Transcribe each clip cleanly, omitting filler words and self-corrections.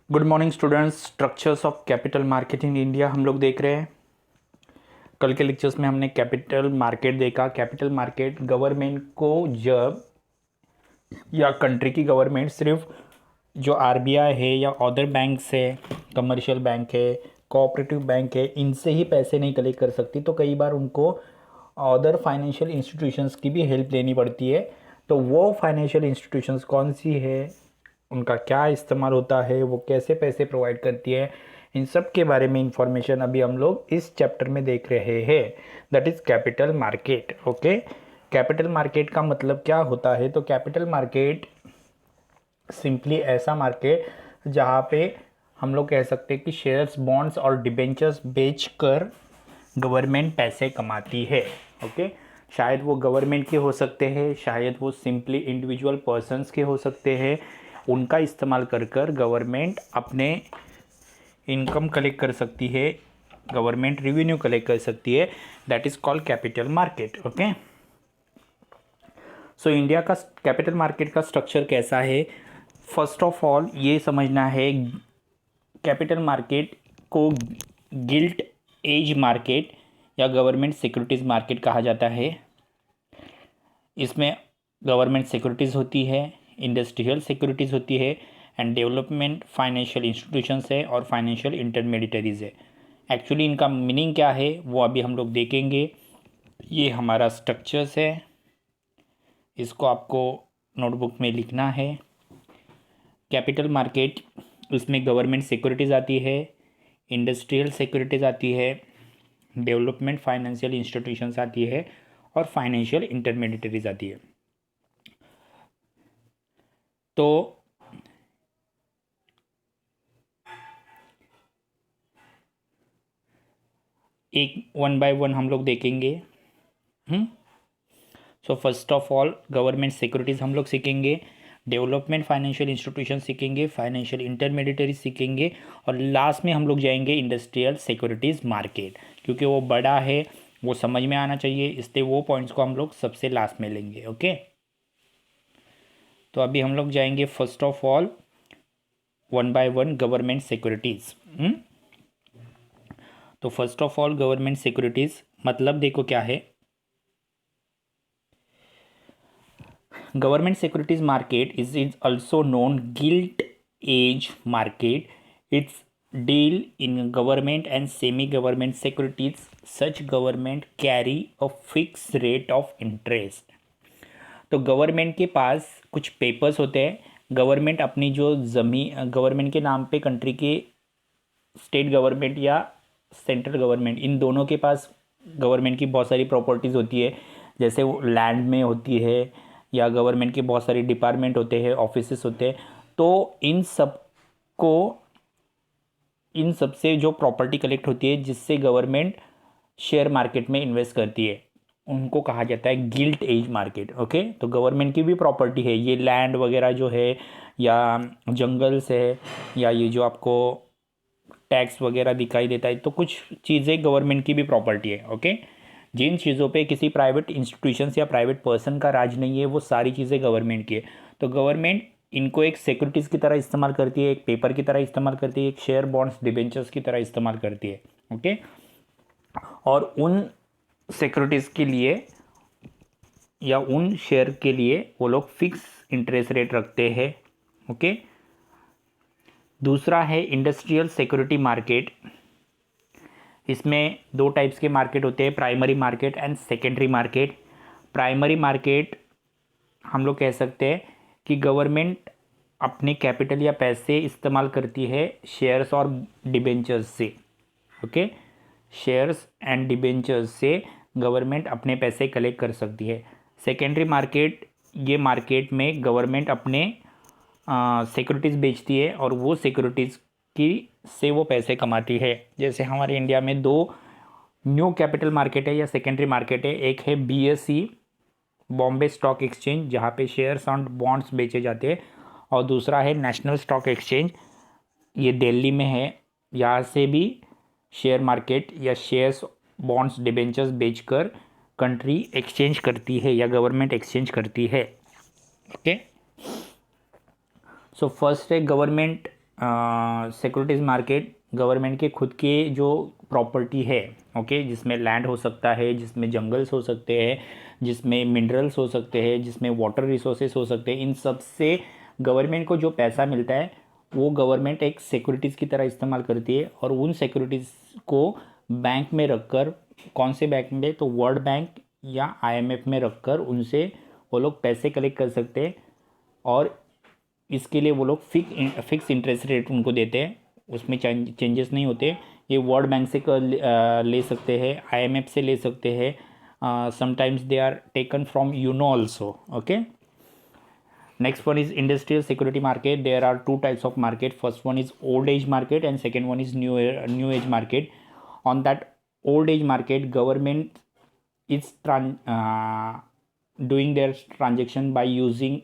Good morning students. Structures of capital market in India हम लोग देख रहे हैं। कल के लेक्चर्स में हमने कैपिटल मार्केट देखा। कैपिटल मार्केट गवर्नमेंट को जब या कंट्री की गवर्नमेंट सिर्फ जो आरबीआई है या अदर बैंक्स है, कमर्शियल बैंक है, कोऑपरेटिव बैंक है, इनसे ही पैसे नहीं कलेक्ट कर सकती, तो कई बार उनको अदर फाइनेंशियल इंस्टीट्यूशंस की भी हेल्प लेनी पड़ती है। तो वो फाइनेंशियल इंस्टीट्यूशंस कौन सी है, उनका क्या इस्तेमाल होता है, वो कैसे पैसे प्रोवाइड करती है, इन सब के बारे में इंफॉर्मेशन अभी हम लोग इस चैप्टर में देख रहे हैं। That is capital market. Okay, capital market का मतलब क्या होता है? तो कैपिटल मार्केट सिंपली ऐसा मार्केट जहाँ पे हम लोग कह सकते हैं कि शेयर्स, बॉन्ड्स और डिबेंचर्स बेचकर गवर्नमेंट पैसे कमाती है। ओके, शायद वो गवर्नमेंट के हो सकते हैं, शायद वो सिंपली इंडिविजुअल पर्सन्स के हो सकते हैं। उनका इस्तेमाल कर कर गवर्नमेंट अपने इनकम कलेक्ट कर सकती है, गवर्नमेंट रेवेन्यू कलेक्ट कर सकती है। That is called capital market. Okay, so India का कैपिटल मार्केट का स्ट्रक्चर कैसा है? फर्स्ट ऑफ ऑल ये समझना है, कैपिटल मार्केट को गिल्ट एज मार्केट या गवर्नमेंट सिक्योरिटीज़ मार्केट कहा जाता है। इसमें गवर्नमेंट सिक्योरिटीज़ होती है, इंडस्ट्रियल सिक्योरिटीज़ होती है एंड डेवलपमेंट फाइनेंशियल इंस्टीट्यूशंस है और फाइनेंशियल इंटरमीडिएटरीज़ है। एक्चुअली इनका मीनिंग क्या है वो अभी हम लोग देखेंगे। ये हमारा स्ट्रक्चर्स है, इसको आपको नोटबुक में लिखना है। कैपिटल मार्केट, इसमें गवर्नमेंट सिक्योरिटीज़ आती है, इंडस्ट्रियल सिक्योरिटीज़ आती है, डेवलपमेंट फाइनेंशियल इंस्टीट्यूशंस आती है और फाइनेंशियल इंटरमीडिएटरीज आती है। तो एक वन बाय वन हम लोग देखेंगे। So first of all government securities हम लोग सीखेंगे, डेवलपमेंट फाइनेंशियल इंस्टीट्यूशन सीखेंगे, फाइनेंशियल इंटरमीडिएटरी सीखेंगे और लास्ट में हम लोग जाएंगे इंडस्ट्रियल सिक्योरिटीज़ मार्केट, क्योंकि वो बड़ा है, वो समझ में आना चाहिए, इसलिए वो पॉइंट्स को हम लोग सबसे लास्ट में लेंगे। ओके, तो अभी हम लोग जाएंगे first of all one by one government securities. तो first of all government securities मतलब देखो क्या है। Government securities market is also known gilt age market. It's deal in government and semi-government securities. Such government carry a fixed rate of interest. तो government के पास कुछ papers होते हैं। Government अपनी जो ज़मीन, गवर्नमेंट के नाम पे कंट्री के स्टेट गवर्नमेंट या सेंट्रल गवर्नमेंट, इन दोनों के पास गवर्नमेंट की बहुत सारी प्रॉपर्टीज़ होती है। जैसे वो लैंड में होती है या गवर्नमेंट के बहुत सारे डिपार्टमेंट होते हैं, ऑफिसेस होते हैं। तो इन सब से जो प्रॉपर्टी कलेक्ट होती है जिससे गवर्नमेंट शेयर मार्केट में इन्वेस्ट करती है, उनको कहा जाता है गिल्ट एज मार्केट। ओके, तो गवर्नमेंट की भी प्रॉपर्टी है, ये लैंड वगैरह जो है या जंगल्स है या ये जो आपको टैक्स वगैरह दिखाई देता है, तो कुछ चीज़ें गवर्नमेंट की भी प्रॉपर्टी है। ओके, जिन चीज़ों पे किसी प्राइवेट इंस्टीट्यूशंस या प्राइवेट पर्सन का राज नहीं है, वो सारी चीज़ें गवर्नमेंट की है। तो गवर्नमेंट इनको एक सिक्योरिटीज़ की तरह इस्तेमाल करती है, एक पेपर की तरह इस्तेमाल करती है, एक शेयर बॉन्ड्स डिबेंचर्स की तरह इस्तेमाल करती है। ओके, और उन सिक्योरिटीज़ के लिए या उन शेयर के लिए वो लोग फिक्स इंटरेस्ट रेट रखते हैं। ओके, दूसरा है इंडस्ट्रियल सिक्योरिटी मार्केट। इसमें दो टाइप्स के मार्केट होते हैं, primary market and secondary market. Primary market हम लोग कह सकते हैं कि गवर्नमेंट अपने कैपिटल या पैसे इस्तेमाल करती है शेयर्स और डिबेंचर्स से। ओके, शेयर्स एंड डिबेंचर्स से गवर्नमेंट अपने पैसे कलेक्ट कर सकती है। सेकेंडरी मार्केट, ये मार्केट में गवर्नमेंट अपने सिक्योरिटीज़ बेचती है और वो सिक्योरिटीज़ की से वो पैसे कमाती है। जैसे हमारे इंडिया में दो न्यू कैपिटल मार्केट है या सेकेंडरी मार्केट है। एक है बीएसई, बॉम्बे स्टॉक एक्सचेंज, जहाँ पे शेयर्स और बॉन्ड्स बेचे जाते हैं, और दूसरा है नेशनल स्टॉक एक्सचेंज, ये दिल्ली में है। यहाँ से भी शेयर मार्केट या शेयर्स, बॉन्ड्स, डिबेंचर्स बेचकर कंट्री एक्सचेंज करती है या गवर्नमेंट एक्सचेंज करती है। ओके, सो फर्स्ट है गवर्नमेंट सिक्योरिटीज़ मार्केट गवर्नमेंट के खुद के जो प्रॉपर्टी है, ओके, जिसमें लैंड हो सकता है, जिसमें जंगल्स हो सकते हैं, जिसमें मिनरल्स हो सकते हैं, जिसमें वाटर रिसोर्सेस हो सकते हैं, इन सब से गवर्नमेंट को जो पैसा मिलता है वो गवर्नमेंट एक सिक्योरिटीज़ की तरह इस्तेमाल करती है, और उन सिक्योरिटीज़ को बैंक में रखकर, कौन से बैंक में, तो वर्ल्ड बैंक या आईएमएफ में रखकर उनसे वो लोग पैसे कलेक्ट कर सकते हैं, और इसके लिए वो लोग फिक्स इंटरेस्ट रेट उनको देते हैं, उसमें चेंजेस नहीं होते। ये वर्ल्ड बैंक से ले सकते हैं, आईएमएफ से ले सकते हैं, sometimes they are taken from you know also, okay. Next one is industrial security market. There are two types of market. First one is old age market and second one is new age market. On that old age market, government is doing their transaction by using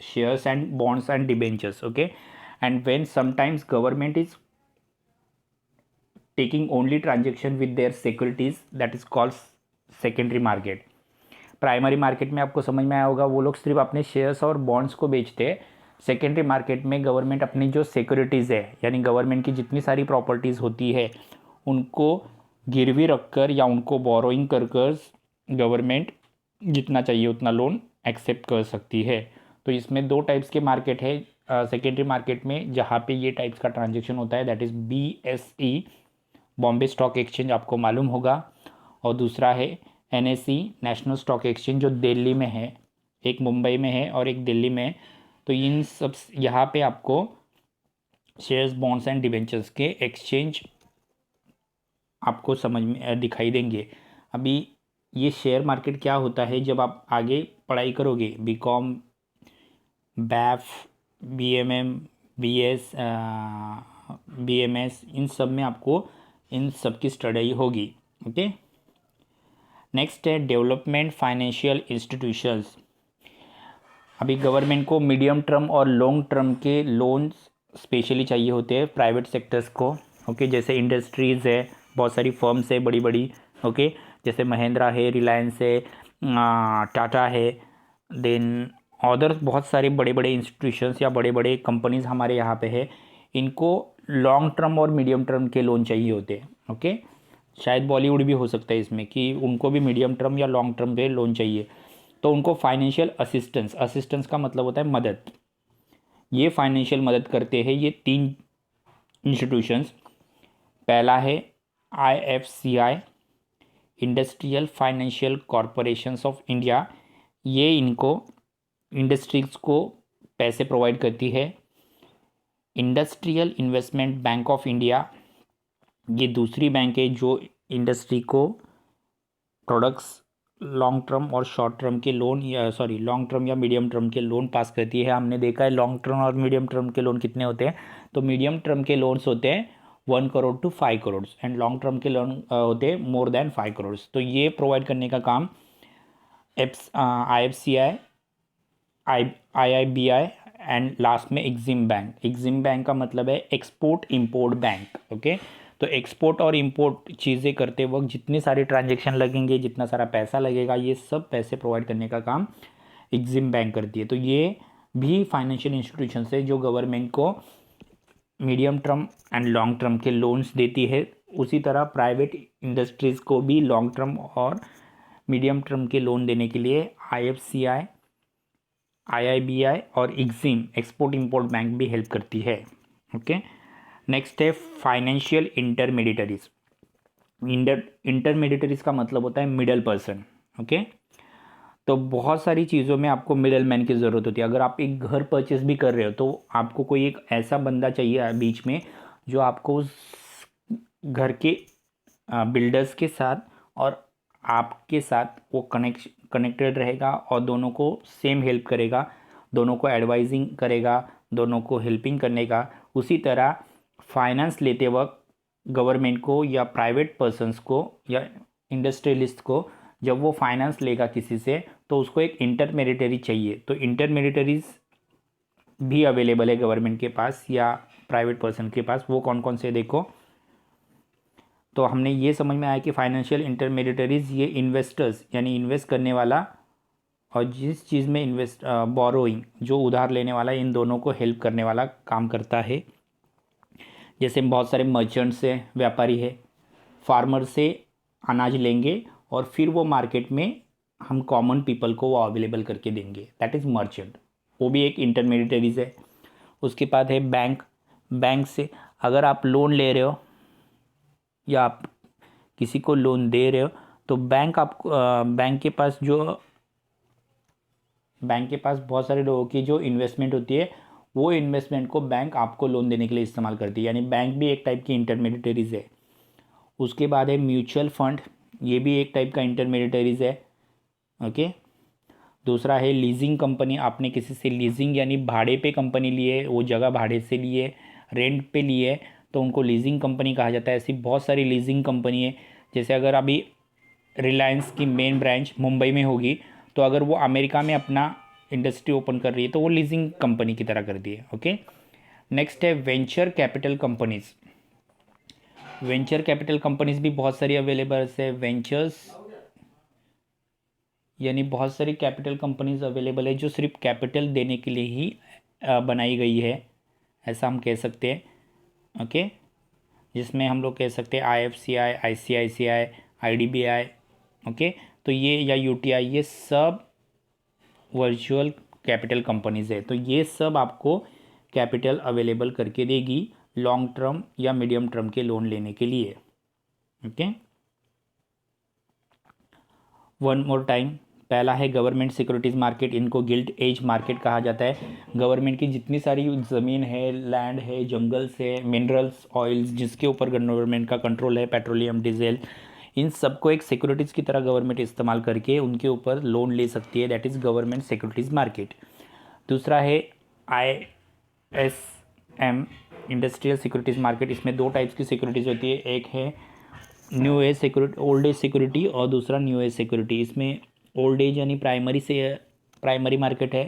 shares and bonds and debentures. Okay, and when sometimes government is taking only transaction with their securities, that is called secondary market. Primary market में आपको समझ में आया होगा, वो लोग सिर्फ अपने शेयर्स और बॉन्ड्स को बेचते हैं। सेकेंडरी मार्केट में गवर्नमेंट अपनी जो सिक्योरिटीज़ है, यानी गवर्नमेंट की जितनी सारी प्रॉपर्टीज़ होती है उनको गिरवी रखकर या उनको बोरोइंग कर कर गवर्नमेंट जितना चाहिए उतना लोन एक्सेप्ट कर सकती है। तो इसमें दो टाइप्स के मार्केट है सेकेंडरी मार्केट में, जहाँ पे ये टाइप्स का ट्रांजेक्शन होता है, that is BSE, Bombay stock exchange, आपको मालूम होगा, और दूसरा है NSE, नेशनल स्टॉक एक्सचेंज, जो दिल्ली में है, एक मुंबई में है और एक दिल्ली में है। तो इन सब यहाँ पे आपको शेयर्स, बॉन्ड्स एंड डिबेंचर्स के एक्सचेंज आपको समझ में दिखाई देंगे। अभी ये शेयर मार्केट क्या होता है, जब आप आगे पढ़ाई करोगे, BCom, BAF, BMM, BS, BMS, इन सब में आपको इन सब की स्टडी होगी, ओके। नेक्स्ट है डेवलपमेंट फाइनेंशियल इंस्टीट्यूशंस। अभी गवर्नमेंट को मीडियम टर्म और लॉन्ग टर्म के लोन्स स्पेशली चाहिए होते हैं प्राइवेट सेक्टर्स को, ओके। जैसे इंडस्ट्रीज़ है, बहुत सारी फर्म्स है बड़ी बड़ी, ओके, जैसे महिंद्रा है, रिलायंस है, टाटा है, देन अदर बहुत सारे बड़े बड़े इंस्टीट्यूशंस या बड़े बड़े कंपनीज हमारे यहाँ पे है। इनको लॉन्ग टर्म और मीडियम टर्म के लोन चाहिए होते हैं, ओके। शायद बॉलीवुड भी हो सकता है इसमें, कि उनको भी मीडियम टर्म या लॉन्ग टर्म पे लोन चाहिए, तो उनको फाइनेंशियल असिस्टेंस का मतलब होता है मदद। ये फाइनेंशियल मदद करते हैं ये तीन इंस्टीट्यूशंस। पहला है IFCI, industrial financial corporations of India, ये इनको इंडस्ट्रीज को पैसे प्रोवाइड करती है। Industrial investment bank of India, ये दूसरी बैंक है जो इंडस्ट्री को प्रोडक्ट्स लॉन्ग टर्म और शॉर्ट टर्म के लोन, या लॉन्ग टर्म या मीडियम टर्म के लोन पास करती है। हमने देखा है लॉन्ग टर्म और मीडियम टर्म के लोन कितने होते हैं, तो मीडियम टर्म के लोन्स होते हैं 1 crore to 5 crore and long term के लोन होते हैं मोर देन 5 करोड़। तो ये प्रोवाइड करने का काम IFCI, IIBI एंड लास्ट में एग्जिम बैंक। एग्जिम बैंक का मतलब है एक्सपोर्ट इंपोर्ट बैंक, ओके। तो एक्सपोर्ट और इंपोर्ट चीज़ें करते वक्त जितने सारे ट्रांजेक्शन लगेंगे, जितना सारा पैसा लगेगा, ये सब पैसे प्रोवाइड करने का काम एग्जिम बैंक करती है। तो ये भी फाइनेंशियल इंस्टीट्यूशन है जो गवर्नमेंट को medium term and long term के लोन्स देती है। उसी तरह प्राइवेट इंडस्ट्रीज़ को भी लॉन्ग टर्म और मीडियम टर्म के लोन देने के लिए IFCI, IIBI और एग्जिम, एक्सपोर्ट इंपोर्ट बैंक भी हेल्प करती है, ओके। नेक्स्ट है फाइनेंशियल इंटरमीडिएटरीज। इंटरमीडिएटरीज का मतलब होता है मिडल पर्सन, ओके। तो बहुत सारी चीज़ों में आपको मिडल मैन की ज़रूरत होती है। अगर आप एक घर परचेस भी कर रहे हो तो आपको कोई एक ऐसा बंदा चाहिए बीच में जो आपको उस घर के बिल्डर्स के साथ और आपके साथ वो कनेक्टेड रहेगा और दोनों को सेम हेल्प करेगा, दोनों को एडवाइजिंग करेगा, दोनों को हेल्पिंग करने का। उसी तरह फाइनेंस लेते वक्त गवर्नमेंट को या प्राइवेट पर्सन्स को या इंडस्ट्रियलिस्ट को जब वो फाइनेंस लेगा किसी से, तो उसको एक इंटरमीडिएटरी चाहिए। तो इंटरमीडिएटरीज भी अवेलेबल है गवर्नमेंट के पास या प्राइवेट पर्सन के पास। वो कौन कौन से देखो, तो हमने ये समझ में आया कि फाइनेंशियल इंटरमीडिएटरीज ये इन्वेस्टर्स यानी इन्वेस्ट करने वाला और जिस चीज़ में बोरोइंग जो उधार लेने वाला, इन दोनों को हेल्प करने वाला काम करता है। जैसे बहुत सारे मर्चेंट्स है, व्यापारी है, फार्मर से अनाज लेंगे और फिर वो मार्केट में हम कॉमन पीपल को वो अवेलेबल करके देंगे, दैट इज़ मर्चेंट। वो भी एक इंटरमीडिएटरीज है। उसके बाद है बैंक। बैंक से अगर आप लोन ले रहे हो या आप किसी को लोन दे रहे हो तो बैंक के पास बहुत सारे लोगों की जो इन्वेस्टमेंट होती है, वो इन्वेस्टमेंट को बैंक आपको लोन देने के लिए इस्तेमाल करती है, यानी बैंक भी एक टाइप की इंटरमीडिएटरीज है। उसके बाद है म्यूचुअल फंड, ये भी एक टाइप का इंटरमीडिएटरीज है। ओके। दूसरा है लीजिंग कंपनी, आपने किसी से लीजिंग यानी भाड़े पे कंपनी लिए, वो जगह भाड़े से लिए, रेंट पे लिए, तो उनको लीजिंग कंपनी कहा जाता है। ऐसी बहुत सारी लीजिंग कंपनी है। जैसे अगर अभी रिलायंस की मेन ब्रांच मुंबई में होगी, तो अगर वो अमेरिका में अपना इंडस्ट्री ओपन कर रही है तो वो लीजिंग कंपनी की तरह करती है। ओके। नेक्स्ट है venture capital companies. Venture capital companies भी बहुत सारी अवेलेबल है। वेंचर्स यानी बहुत सारी कैपिटल कंपनीज अवेलेबल है जो सिर्फ कैपिटल देने के लिए ही बनाई गई है, ऐसा हम कह सकते हैं। ओके। जिसमें हम लोग कह सकते हैं IFCI, ICICI, IDBI। ओके। तो ये या UTI, ये सब वर्चुअल कैपिटल कंपनीज है। तो ये सब आपको कैपिटल अवेलेबल करके देगी लॉन्ग टर्म या मीडियम टर्म के लोन लेने के लिए। ओके। One more time. पहला है गवर्नमेंट सिक्योरिटीज़ मार्केट, इनको गिल्ट एज मार्केट कहा जाता है। गवर्नमेंट की जितनी सारी ज़मीन है, लैंड है, जंगल्स है, मिनरल्स, ऑयल्स, जिसके ऊपर गवर्नमेंट का कंट्रोल है, पेट्रोलियम, डीजल, इन सबको एक सिक्योरिटीज़ की तरह गवर्नमेंट इस्तेमाल करके उनके ऊपर लोन ले सकती है, that is government securities market. दूसरा है ISM, इंडस्ट्रियल सिक्योरिटीज़ मार्केट। इसमें दो टाइप्स की सिक्योरिटीज़ होती है, एक है new age security, old age security, और दूसरा न्यू एज सिक्योरिटी। इसमें ओल्ड एज यानी प्राइमरी मार्केट है,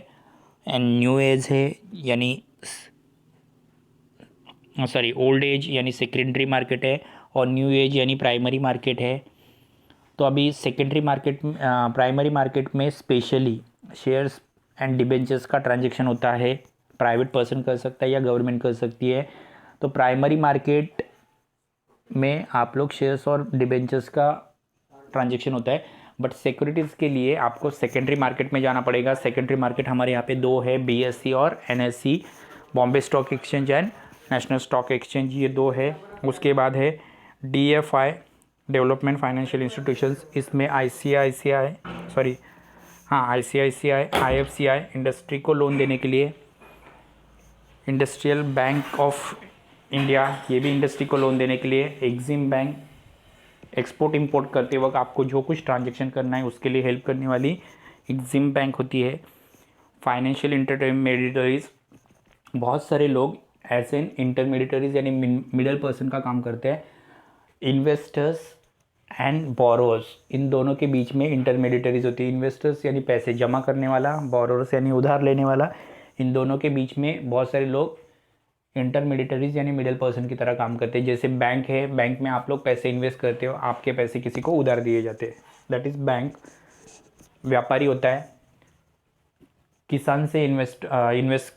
एंड न्यू एज है यानी ओल्ड एज यानी सेकेंडरी मार्केट है, और न्यू एज यानी प्राइमरी मार्केट है। तो अभी सेकेंडरी मार्केट, प्राइमरी मार्केट में स्पेशली शेयर्स एंड डिबेंचर्स का ट्रांजेक्शन होता है। प्राइवेट पर्सन कर सकता है या गवर्नमेंट कर सकती है। तो प्राइमरी मार्केट में आप लोग शेयर्स और डिबेंचर्स का ट्रांजेक्शन होता है, बट सिक्योरिटीज़ के लिए आपको सेकेंडरी मार्केट में जाना पड़ेगा। सेकेंडरी मार्केट हमारे यहाँ पे दो है, BSE और NSE, Bombay stock exchange and national stock exchange, ये दो है। उसके बाद है DFI, डेवलपमेंट फाइनेंशियल इंस्टीट्यूशंस। इसमें ICICI, IFCI इंडस्ट्री को लोन देने के लिए, इंडस्ट्रियल बैंक ऑफ इंडिया, ये भी इंडस्ट्री को लोन देने के लिए, एक्सिम बैंक, एक्सपोर्ट इंपोर्ट करते वक्त आपको जो कुछ ट्रांजेक्शन करना है उसके लिए हेल्प करने वाली एक्सिम बैंक होती है। फाइनेंशियल इंटरमीडिएटरीज, बहुत सारे लोग एज एन इंटरमीडिएटरीज यानी मिडल पर्सन का काम करते हैं। इन्वेस्टर्स एंड बोरोअर्स, इन दोनों के बीच में इंटरमीडिएटरीज होती है। इन्वेस्टर्स यानी पैसे जमा करने वाला, बोरोअर्स यानी उधार लेने वाला, इन दोनों के बीच में बहुत सारे लोग इंटरमीडिएटरीज यानी मिडिल पर्सन की तरह काम करते हैं। जैसे बैंक है, बैंक में आप लोग पैसे इन्वेस्ट करते हो, आपके पैसे किसी को उधार दिए जाते हैं, दैट इज़ बैंक। व्यापारी होता है, किसान से इन्वेस्ट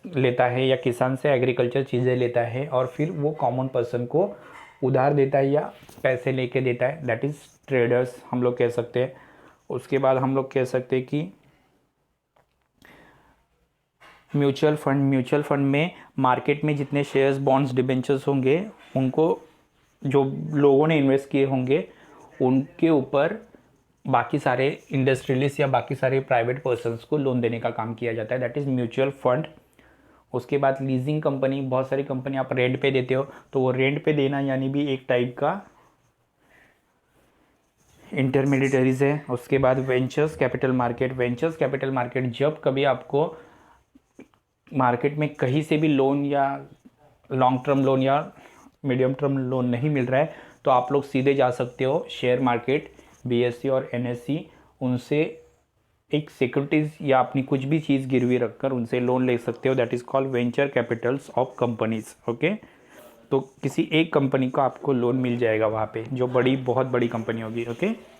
लेता है या किसान से एग्रीकल्चर चीज़ें लेता है और फिर वो कॉमन पर्सन को उधार देता है या पैसे लेके देता है, दैट इज़ ट्रेडर्स हम लोग कह सकते हैं। उसके बाद हम लोग कह सकते हैं कि म्यूचुअल फंड में मार्केट में जितने शेयर्स, बॉन्ड्स, डिबेंचर्स होंगे, उनको जो लोगों ने इन्वेस्ट किए होंगे उनके ऊपर बाकी सारे इंडस्ट्रियलिस्ट या बाकी सारे प्राइवेट पर्सन्स को लोन देने का काम किया जाता है, दैट इज़ म्यूचुअल फंड। उसके बाद लीजिंग कंपनी, बहुत सारी कंपनी आप रेंट पे देते हो, तो वो रेंट पे देना यानी भी एक टाइप का इंटरमीडिएटरीज है। उसके बाद वेंचर्स कैपिटल मार्केट, जब कभी आपको मार्केट में कहीं से भी लोन या लॉन्ग टर्म लोन या मीडियम टर्म लोन नहीं मिल रहा है, तो आप लोग सीधे जा सकते हो शेयर मार्केट, BSE और NSE, उनसे एक सिक्योरिटीज़ या अपनी कुछ भी चीज़ गिरवी रखकर उनसे लोन ले सकते हो, that is called venture Capitals of companies. Okay. तो किसी एक कंपनी को आपको लोन मिल जाएगा वहाँ पे, जो बहुत बड़ी कंपनी होगी। ओके।